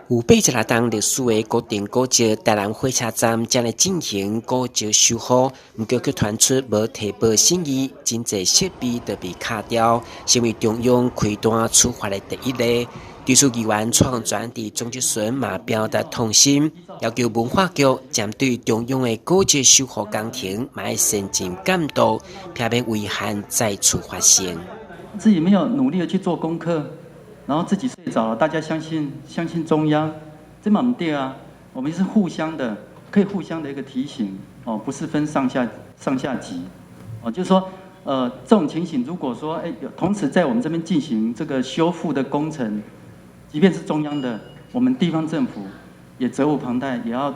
有86栋历史的古镇古迹台南火车站将来进行古迹修复，不过却传出无提报审议，真侪设备都被卡掉，成为中央开单处罚的第一例。对此，议员创专地钟志顺嘛表达痛心，要求文化局针对中央的古迹修复工程，嘛要慎尽监督，避免违反再处发生。自己没有努力的去做功课，然后自己睡着了，大家相信中央，这嘛不对啊！我们是互相的，可以互相的一个提醒哦，不是分上下级哦，就是说这种情形，如果说同时在我们这边进行这个修复的工程，即便是中央的，我们地方政府也责无旁贷，也要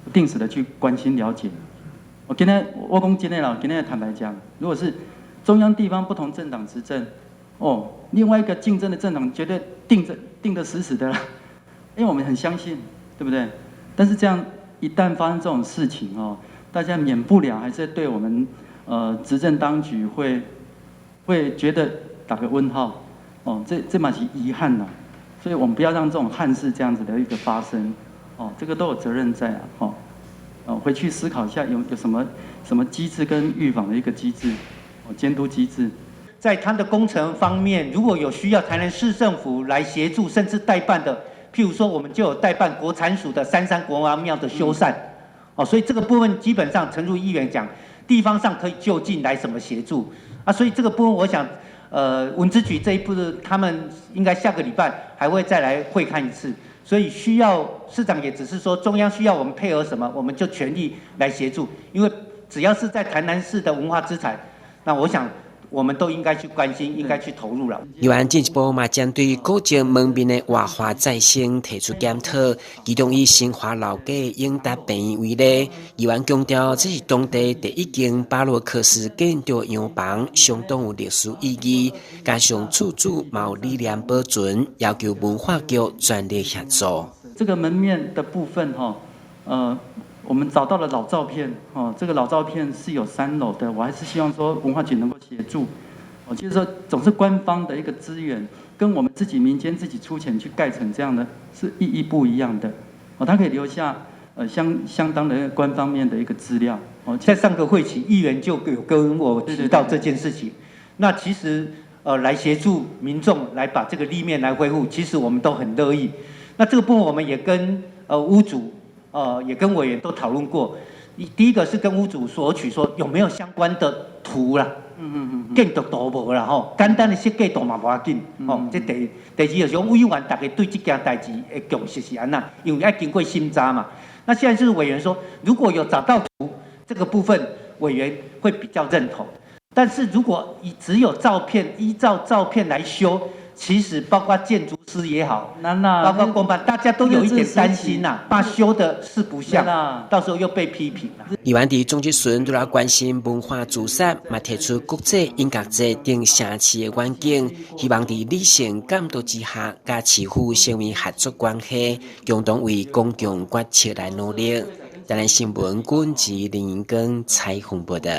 不定时的去关心了解。我今天坦白讲，如果是中央地方不同政党执政，哦，另外一个竞争的政党绝对定得死死的啦，因为我们很相信，对不对？但是这样一旦发生这种事情哦，大家免不了还是对我们执政当局会觉得打个问号哦，这嘛是遗憾呐，所以我们不要让这种憾事这样子的一个发生哦，这个都有责任在啊，回去思考一下有什么机制跟预防的一个机制。监督机制，在它的工程方面，如果有需要台南市政府来协助，甚至代办的，譬如说我们就有代办国产署的三山国王庙的修缮，所以这个部分基本上诚如议员讲，地方上可以就近来什么协助啊，所以这个部分我想，文资局这一步他们应该下个礼拜还会再来会看一次，所以需要市长也只是说中央需要我们配合什么，我们就全力来协助，因为只要是在台南市的文化资产。那我想，我们都应该去关心，应该去投入了。议员进一步嘛，针对古迹门面的活化再生提出检讨，其中以新华老街永达病院为例，议员强调这是当地第一间巴洛克式建筑洋房，相当有历史意义。加上厝主有理念保存，要求文化局全力协助。这个门面的部分我们找到了老照片，这个老照片是有3楼的，我还是希望说文化局能够协助，就是说总是官方的一个资源，跟我们自己民间自己出钱去盖成这样的，是意义不一样的，它可以留下相当的官方面的一个资料。在上个会期，议员就有跟我提到这件事情，那其实来协助民众来把这个立面来恢复，其实我们都很乐意。那这个部分我们也跟屋主。也跟委员都讨论过，第一个是跟屋主索取说有没有相关的图啦，建筑图无啦吼，简单的设计图嘛无要紧，这第二就是说委员大家对这件代志的共识是安那，因为要经过审查嘛。那现在就是委员说，如果有找到图，这个部分委员会比较认同，但是如果只有照片，依照照片来修。其实包括建筑师也好，包括公办，大家都有一点担心呐，怕修的四不像，到时候又被批评了。议员伫钟志顺都来关心文化自杀，嘛提出国际音乐节等城市的远景，希望伫理性监督之下，甲市府成为合作关系，共同为公共决策来努力。台南新闻管制林英根采访报道。